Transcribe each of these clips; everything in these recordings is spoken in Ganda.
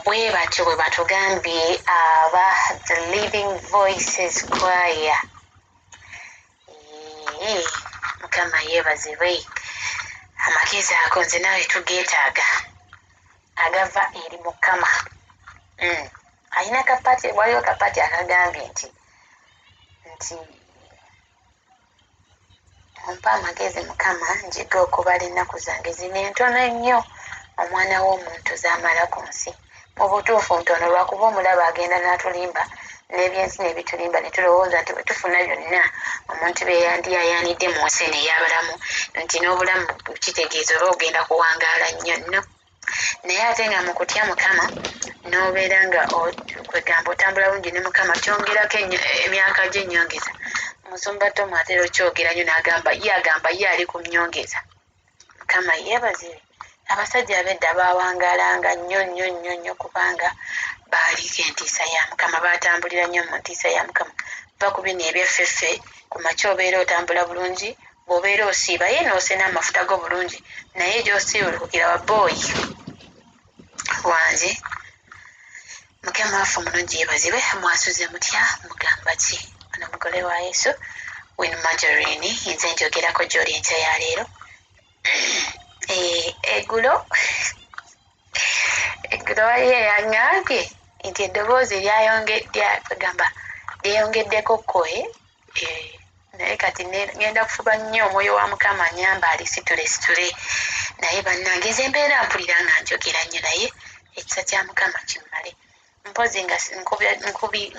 bwe batyo bwe batugambye aba The Living Voices Choir. Mukama yeebazibwe. Amagezi ago nze nawe tugeetaaga agava eri Mukama. Alina kapati, waliwo kapati akagambye nti ompa amagezi Mukama njiga okubala ennaku zange zino entono ennyo omwana w'omuntu z'amala ku nsi. Mu butuufu ntono lwakuba omulaba agenda n'atulimba n'ebyensi n'ebitulimba ne tulowooza nti bwe tufuna byonna omuntu be yandiyayanidde mu nsi eno ey'abalamu nti n'obulamu kitegeeza oba ogenda kuwangaala nnyo nno. Naye ate nga mu kutya Mukama n'obeera nga kwegamba otambula bungi ne Mukama kyongerako emyaka gye ennyongeza. Musumba Tom atera okyogera nnyo n'agamba ye ali ku nnyongeza. Mukama yeebazibwe. Abasajja ab'edda baawangaalanga nnyo kubanga baaliko entiisa ya Mukama, baatambulira nnyo mu ntiisa ya Mukama. Va ku bino ebyeffeffe ku makya obeera otambula bulungi, bw'obeera osiiba ye n'osena amafuta go bulungi, naye gy'osiibulukira wa booyi wange. Mukama waffe omulungi yeebazibwe. Mwasuze mutya mugamba ki? Ono mugole wa Yesu Win Marjorie, nze njogerako gy'oli enkya ya leero. Eggulo waliyo eyaŋŋambye nti eddoboozi lyeyongeddeko kkoe, naye kati ngenda kufuba nnyo omwoyo wa Mukama anyamba alisitule. Naye bannange nze mbeera mpulira nga njogera nnyo, naye ekisa kya Mukama kimmale. Mpozi nga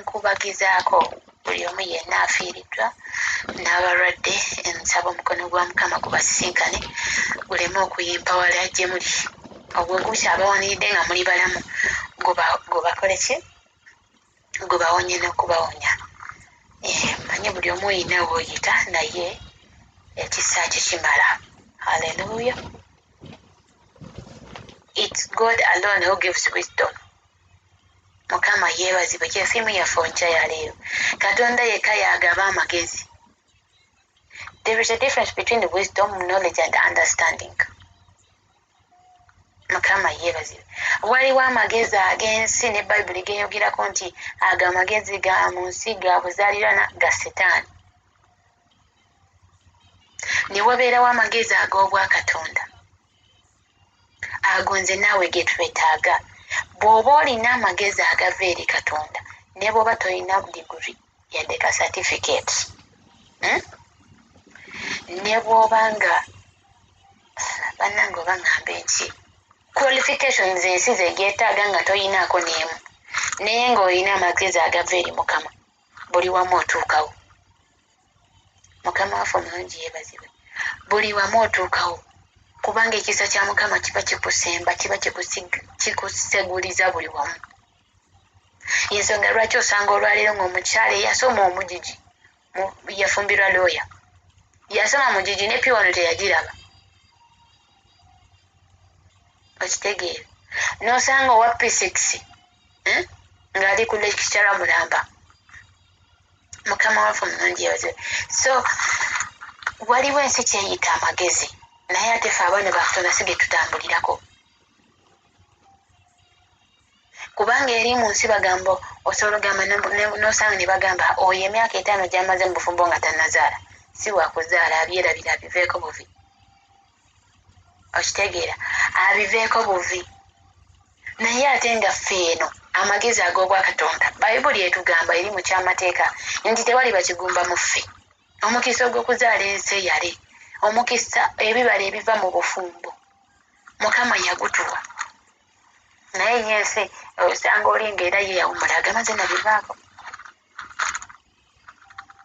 nkubagizaako buli omu yenna afiiriddwa n'abalwadde, nsaba omukono gwa Mukama gubasisinkane guleme okuyimpa wala gye muli. Ogwo gukyabawanidde nga muli balamu gubakole ki? Gubawonye n'okubawonya. Manyi buli omu oyina w'oyita, naye ekisa kye kimala. Hallelujah. It's God alone who gives wisdom. Mukama yeebazibwe. Kyesiimu yaffe onkya ya leero. Katonda yekka y'agaba amagezi. There is a difference between wisdom, knowledge and understanding. Mukama yeebazibwe. Waliwo amagezi ag'ensi ne Bayibuli geeyogerako nti ago amagezi ga mu nsi ga buzaalirana ga Setaani. Ne wabeerawo amagezi ag'obwakatonda. Ago nze naawe ge twetaaga. Bw'oba olina amagezi agava eri Katonda ne bw'oba tolina diguri yadde ka certificate, ne bw'oba nga bannange oba ŋŋambe nki qualifications ensi zegeetaaga nga toyinaako n'emu, naye ng'olina amagezi agava eri Mukama, buli wamu otuukawo. Mukama waffe omulungi yeebazibwe. Buli wamu otuukawo kubanga ekisa kya Mukama kiba kikusemba, kiba kikuseguliza buli wamu. Ensonga lwaki osanga olwaleero ng'omukyala eyasoma omugigi yafumbirwa looya, yasoma mugigi ne piwano teyagiraba. Okitegeera? N'osanga owa P6 ng'ali ku lecturer mulamba. Mukama waffe omulungi yeebazibwe. So waliwo ensi kyeyita amagezi, naye ate ffe abaana ba Katonda si ge tutambulirako. Kubanga eri mu nsi bagamba osobola ogamba n'osanga ne bagamba oyo emyaka 5 gy'amaze mu bufumbo nga tannazaala, si wakuzaala, abyerabira abiveeko buvi. Okitegeera? Abiveeko buvi. Naye ate nga ffe eno amagezi ag'obwakatonda Bayibuli etugamba eri mu kyamateeka nti tewali bakigumba mu ffe. Omukisa ogw'okuzaala ensi eyale, omukisa ebibala ebiva mu bufumbo, Mukama yagutuwa. Naye yensi osanga olinga era ye yawumula agamaze nabivaako.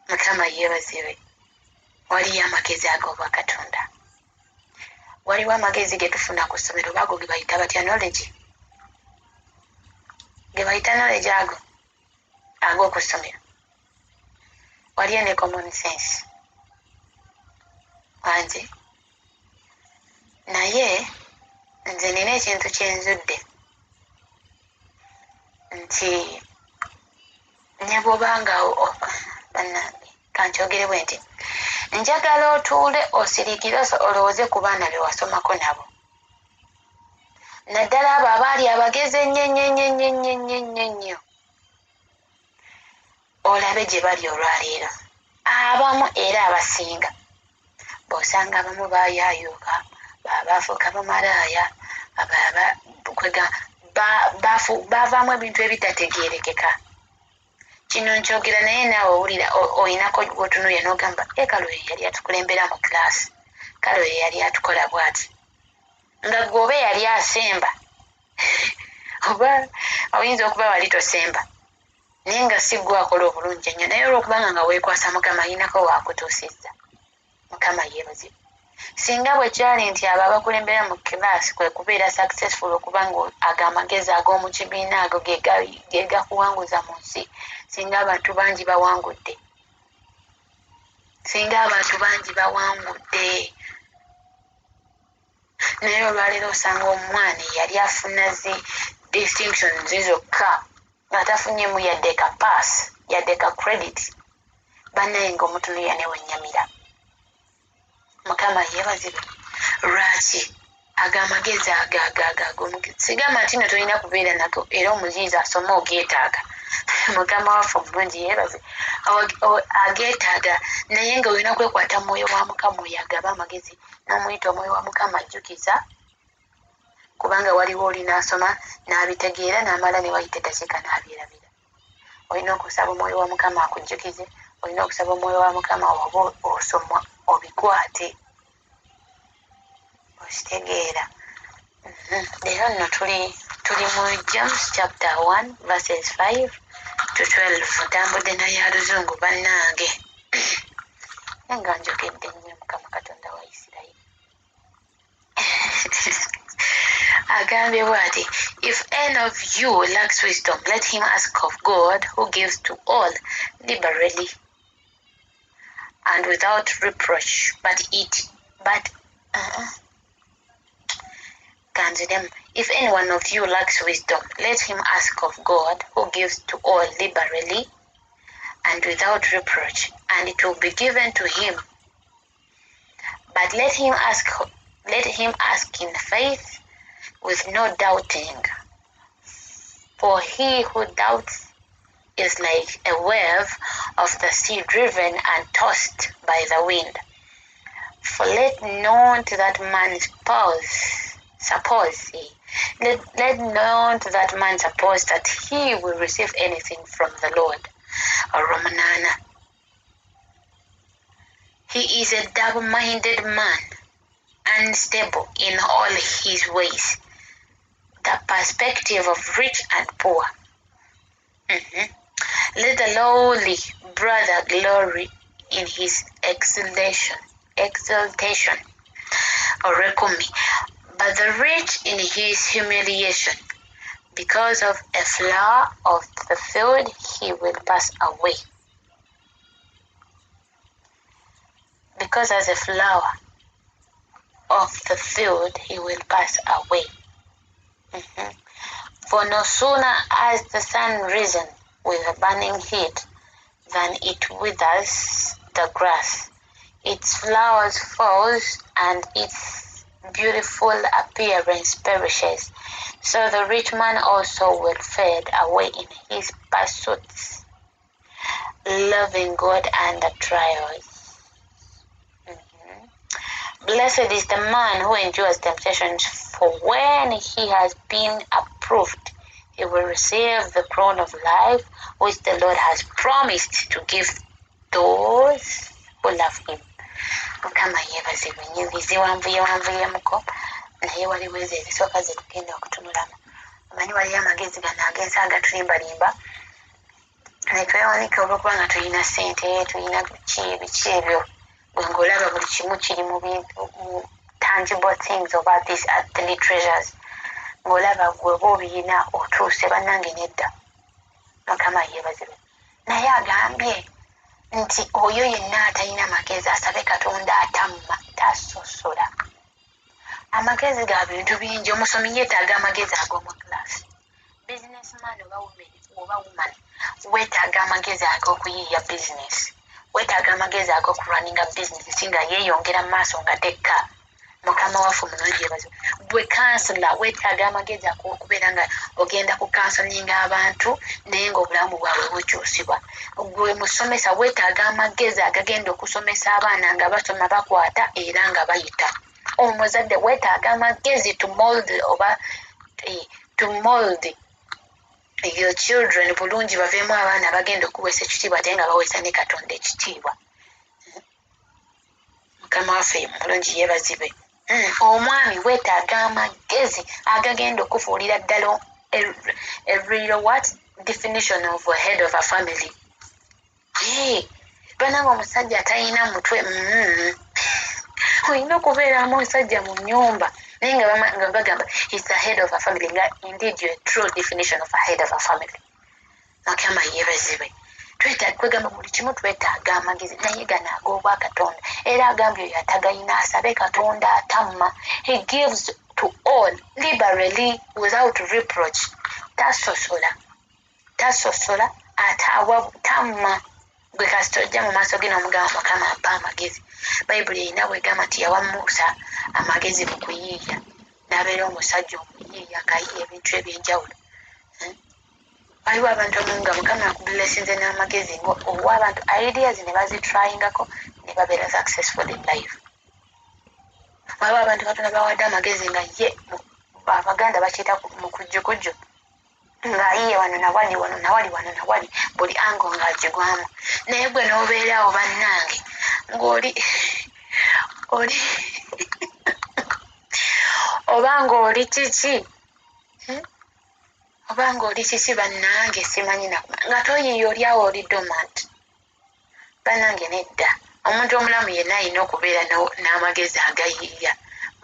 Mukama yeebazibwe. Waliyo amagezi ag'obwakatonda. Waliwo amagezi ge tufuna ku ssomero, baago ge bayita batya? Knowledge. Ge bayita knowledge ago ag'oku ssomero. Waliyo ne common sense wange. Naye nze nina ekintu kyenzudde nti ne bw'obanga bannange kankyogere bwe nti njagala otuule osirikire olowooze ku baana be wasomako nabo. naddala abo abaali abageze nnyo olabe gye bali olwaleero. Abamu era abasinga bw'osanga abamu baayayuuka baafuuka bamalaaya baavaamu ebintu ebitategeerekeka. Kino nkyogera naye naawe owulira oyinako gwotunuulya n'ogamba kale oyo yali atukulembera mu kilaasi, kale oyo yali atukola bw'ati, nga gweoba yali asemba oba oyinza okuba wali tosemba naye nga si gwe akola obulungi ennyo, naye olwokubanga nga weekwasa Mukama ayinako waakutuusizza. Mukama yeebazibwe. Singa bwe kyali nti abo abakulembera mu kilaasi kwe kubeera successful okuba nga ago amagezi ag'omu kibiina ago ge gakuwanguza mu nsi, singa abantu bangi bawangudde, naye olwaleero osanga omwana yali afuna zi distinctions zokka ng'atafunyemu yadde ka pass yadde ka credit, bannaye ng'omutunuya ne wennyamira. Mukama yeebazibwe. Lwaki ago amagezi ag'omugezi sigamba nti no tolina kubeera nago era omuyizi asoma ogeetaaga. Mukama waffe omulungi yeebaze ageetaaga, naye nga olina kwekwata mwoyo wa Mukama oyo agaba amagezi n'omuyita omwoyo wa Mukama ajjukiza, kubanga waliwo oli n'asoma n'abitegeera n'amala ne wayita eddakiika n'abyerabira. Olina okusaba omwoyo wa Mukama akujjukize, olina okusaba omwoyo wa Mukama oba osomwa obikwate okitegeera. Leero nno tuli mu James chapter 1 verses 5 to 12. Ntambudde naye aluzungu bannange nga njogedde nnyo Mukama Katonda wa Isirayiri. Agambye bw'ati, if any of you lacks wisdom, let him ask of God, who gives to all liberally and without reproach, if any one of you lacks wisdom, let him ask of God, who gives to all liberally and without reproach, and it will be given to him. But let him ask in faith with no doubting. For he who doubts is like a wave of the sea driven and tossed by the wind. For let not that man suppose that he will receive anything from the Lord. Romanana. He is a double-minded man, unstable in all his ways. The perspective of rich and poor. Let the lowly brother glory in his exaltation, but the rich in his humiliation. Because of a flower of the field he will pass away. Because as a flower of the field he will pass away. For no sooner has the sun risen with a burning heat than it withers the grass. Its flowers falls and its beautiful appearance perishes. So the rich man also will fade away in his pursuits, loving God under trials. Blessed is the man who endures temptations, for when he has been approved, he will receive the crown of life which the Lord has promised to give those who love him. Mukama yeebazibwe. Ennyimba ziwanvuyemuko naye waliwo ezo ezisooka ze tugenda okutunulamu. Omanyi waliyo amagezi gano agensi agatulimbalimba ne twewanika olw'okuba nga tulina ssente, tulina biki ebyo ng'olaba buli kimu kiri mu tangible things oba these earthly treasures, ng'olaba gwe oba obiyina otuuse bannange nedda. Mukama yeebazibwe. Naye agambye nti oyo yenna atalina magezi asabe Katonda atamma tasosola. Amagezi ga bintu bingi. Omusomi yeetaaga amagezi ag'omu kilaasi. Businessman oba woman weetaaga amagezi ag'okuyiiya bizinesi. Weetaaga amagezi ag'okulwaninga bizinesi nga yeeyongera mu maaso nga tekka. mukama waffe omulungi yebaze bwe kansula weetaaga amagezi okubeera nga ogenda ku kansolinga abantu naye ngaobulamu bwabwe bukyusibwa gwe musomesa weetaaga amagezi agagenda okusomesa abaana nga basoma bakwata era nga bayita omuzadde weetaaga amagezi to mold your children bulungi baveemu abaana bagenda okuweesa ekitiibwa ate nga baweesa ne katonda ekitiibwa mukama waffe mulungi yeebazibwe omwami weetaaga amagezi agagenda okufuulira ddala a real what definition of a head of a family bananga omusajja talina mutwe olina okubeeramu omusajja mu nnyumba naye nga bagamba is the head of a family nga indeed you a true definition of a head of a family mukama yeebazibwe kwegamba buli kimu twetaaga amagezi naye gano ag'obwakatonda era agambye oyo atagayina asabe katonda atamma he gives to all liberally without reproach tasosola ate awa tamma gwe kasita ojja mu maaso ge n'omugamba mukama ampa amagezi bayibuli erina bwegamba nti yawa musa amagezi mu kuyiiya n'abeera omusajja omuyiiya ng'ayiiya ebintu ebyenjawulo waliwo abantu nga mukama akubulesinze n'amagezi owa abantu ideas ne bazitryingako ne babeera successful in life waliwo abantu katonda bawadde amagezi nga ye abaganda bakiyita mu kujjukujju ng'ayiye wano nawali wano nawali wano nawali buli ango ng'agigwamu naye gwe n'obeerawo bannange ng'oli oba ng'oli kiki oba ng'oli kiki bannange simanyi nga toyiiya oli awo oli dormant bannange nedda omuntu omulamu yenna alina okubeera n'amagezi agayiiya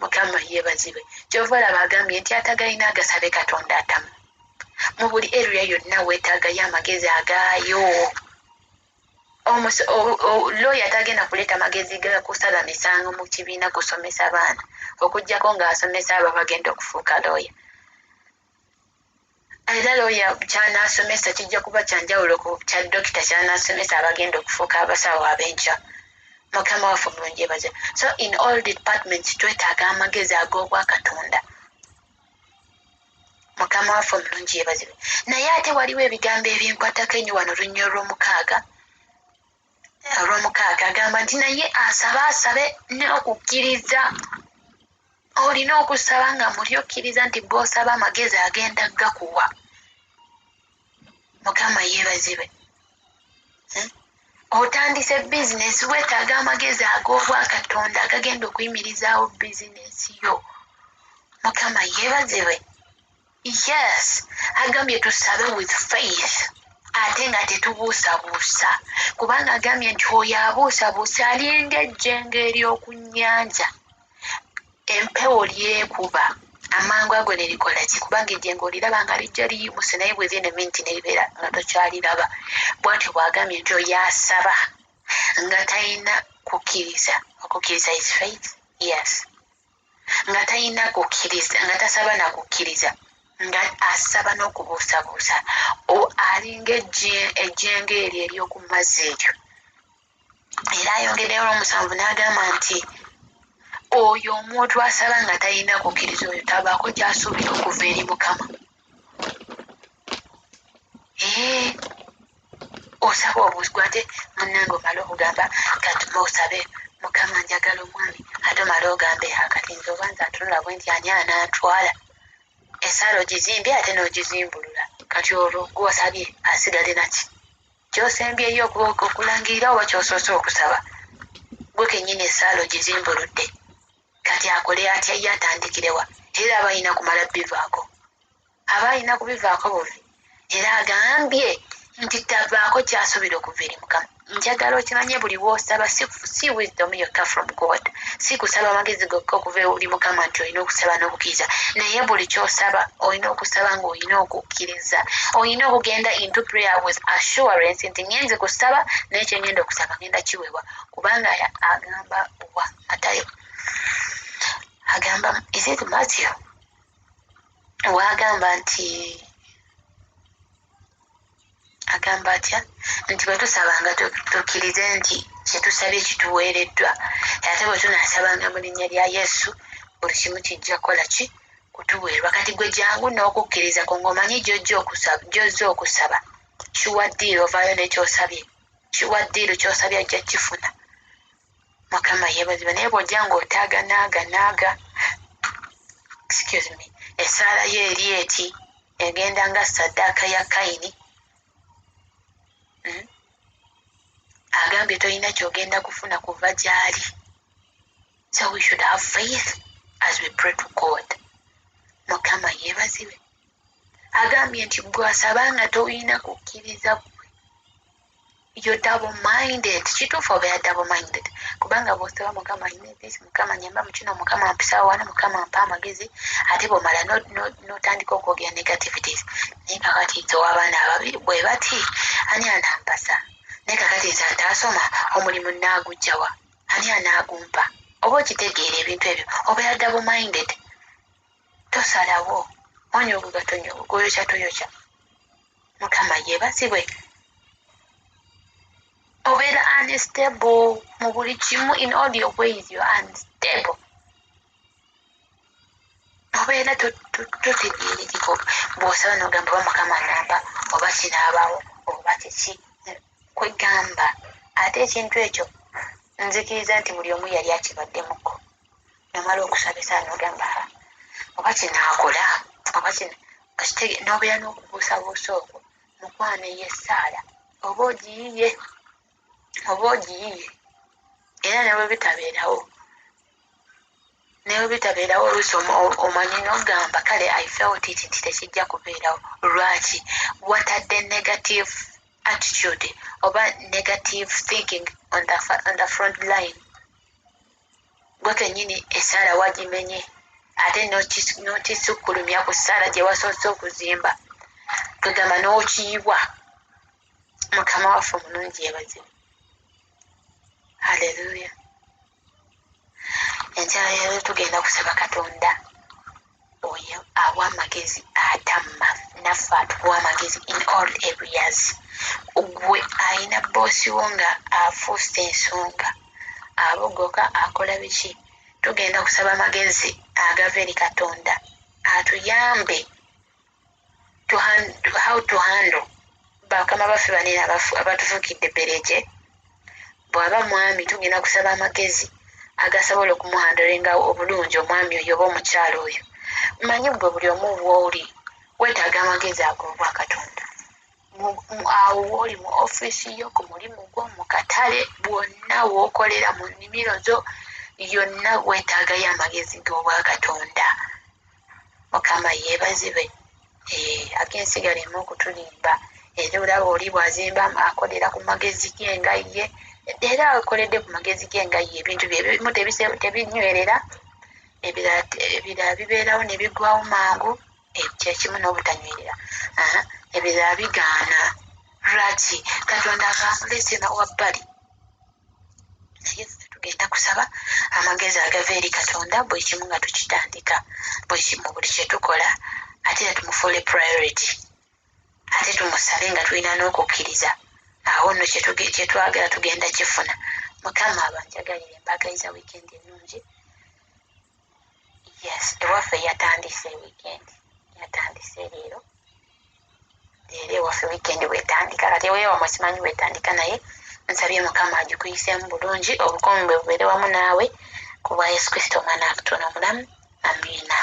mukama yeebazibwe kyova olaba agambye nti atagayina agasabe katonda atamu mu buli area yonna weetaagayo amagezi agaayo looya tagenda kuleeta magezi gakusala misango mu kibiina kusomesa baana okugjako ng'asomesa abo bagenda okufuuka looya era looya kyanaasomesa kijja kuba kyanjawulo ku kya dokita kyanaasomesa abagenda okufuuka abasawo ab'enkya mukama waffe mulungi yebaze so in all departments twetaaga amagezi ag'obwakatonda mukama waffe omulungi yeebazibwe naye ate waliwo ebigambo ebyenkwatako ennyo wano olunnyo olw'omukaaga agamba nti naye asabe n'okukkiriza olina okusaba nga muli okkiriza nti bw'osaba amagezi agenda gakuwa mukama yeebazibwe otandise bizinesi weetaaga amagezi ag'obwakatonda agagenda okuyimirizaawo bizinesi yo mukama yeebazibwe yes agambye tusabe with faith ate nga tetubuusabuusa kubanga agambye nti oyo abuusabuusa alinga ejjengo ery'oku nnyanja empewo lyekuba amangu ago ne likola ki kubanga ejjengo oliraba nga lijja liyimuse naye bwe zina eminti ne libeera nga tokyaliraba bwatyo bwagambye nti oyo asaba nga talina kukkiriza okukkiriza is faith yes nga talina kukkiriza nga tasaba na kukkiriza nga asaba n'okubuusabuusa alinga ejjengo eryo ery'oku mazzi eryo era ayongereyo olw'omusanvu n'agamba nti oyo omuntu asaba nga talina kukkiriza oyo tabaako kyasuubira okuva eri mukama osaba obuzigwa ate munnange omala okugamba katuma osabe mukama njagala omwami ate omala ogambe akati nze oba nze atunula bwe nti ani anaantwala esaala ogizimbye ate n'ogizimbulula kati olwo gw'osabye asigale naki ky'osembyeyo okulangirira oba ky'osoose okusaba gwe kennyini esaala ogizimbuludde kati akole atya ye atandikirewa era aba alina kumala bivaako aba alina kubivaako buvi era agambye nti tavaako kyasuubira okuva eri mukama njagala okimanye buli w'osaba si wisdom yokka from God si kusaba amagezi gokka okuva eri mukama nti olina okusaba n'okukkiriza naye buli ky'osaba olina okusaba ng'olina okukkiriza olina okugenda into prayer with assurance nti ngenze kusaba naye kyengenda okusaba ngenda kiweebwa kubanga agamba wa Matayo agamba is it Matthew waagamba nti agamba atya nti bwe tusabanga tukkirize nti kyetusabye kituweereddwa ate bwe tunaasabanga mu linnya lya yesu buli kimu kijja kukola ki kutuweerwa kati gwe jangu n'okukkiriza ku ng'omanyi gy'ozza okusaba kiwaddiiro ovaayo nekyosabye kiwaddiiro kyosabye ajja kifuna mukama yeebazibwa naye bw'ojja ng'otaaganaaganaaga excuse me essaala yo eri eti egenda nga saddaaka ya kayini agambye tolina kyogenda kufuna kuva gy'ali so we should have faith as we pray to god mukama yeebazibwe agambye nti gwasaba nga tolina kukkiriza you're double-minded kituufu obeera double-minded kubanga bw'osaba mukama this mukama nyamba mu kino mukama mpisawo wano mukama mpa amagezi ate bw'omala n'otandika okwogera negativities naye kakati nze w'abaana ababiri bwe bati ani anampasa naye kakati nze ataasoma omulimu naagugjawa ani anaagumpa oba okitegeera ebintu ebyo obeera double-minded tosalawo onyogoga tonyogoga oyokya toyokya mukama yeebazibwe obeera unstable mu buli kimu in all your ways you are unstable obeera totegeera ekikoga bw'osaba n'ogamba oba mukama namba oba kinaabawo oba kiki kwegamba ate ekintu ekyo nzikiriza nti buli omu yali akibaddemuko nomala okusaba esaa n'ogamba oba kinaakola oba n'obeera n'okubuusabuusa okwo mukwana ey'essaala oba ogiyiye era newe bitabeerawo oluusi omanyi n'ogamba kale I felt it nti tekijja kubeerawo lwaki watadde negative attitude oba negative thinking on the front line gwe kennyini essaala wagimenye ate n'okisukkulumya ku ssaala gye wasoose okuzimba kwegamba n'okiyibwa mukama waffe omulungi yeebazibwe haleluya enkyala leero tugenda kusaba katonda oyo awa amagezi atamma naffe atuwa amagezi in all areas gwe alina boosi wo nga afuusa ensonga abogoka akola biki tugenda kusaba amagezi agava eri katonda atuyambe how to handle bakama baffe banene abatufuukidde bereje bw'aba mwami tugenda kusaba amagezi agasobola okumuhandolenga obulungi omwami oyo oba omukyalo oyo manyi gwe buli omu bw'oli weetaaga amagezi ag'obwa katonda awo wooli mu ofiisi yo ku mulimu gwo mu katale bwonna wookolera mu nnimiro zo yonna weetaagayo amagezi g'obwa katonda mukama yeebazibwe agensi galeme okutulimba era olaba oli bw'azimba akolera ku magezi ge nga ye era akoledde ku magezi ge nga ye ebintu byebimu tebinywerera ebirala bibeerawo ne biggwawo mangu kyekimu n'obutanywerera ebirala bigaana lwaki katonda akamulese nawabbali naye tugenda kusaba amagezi agava eri katonda buli kimu nga tukitandika buli kimu buli kyetukola ate era tumufuule priority ate tumusabe nga tulina n'okukkiriza awo nno kyetwagala tugenda kifuna mukama abanjagalire mbagaliza weekend ennungi yes ewaffe yatandise weekend yatandise leero ewaffe weekend wetandika kati eweewamwe simanyi wetandika naye nsabye mukama agikuyiseemu bulungi obukomi bwe bubeere wamu naawe ku bwa yesu kristo omwana atutono omulamu amiina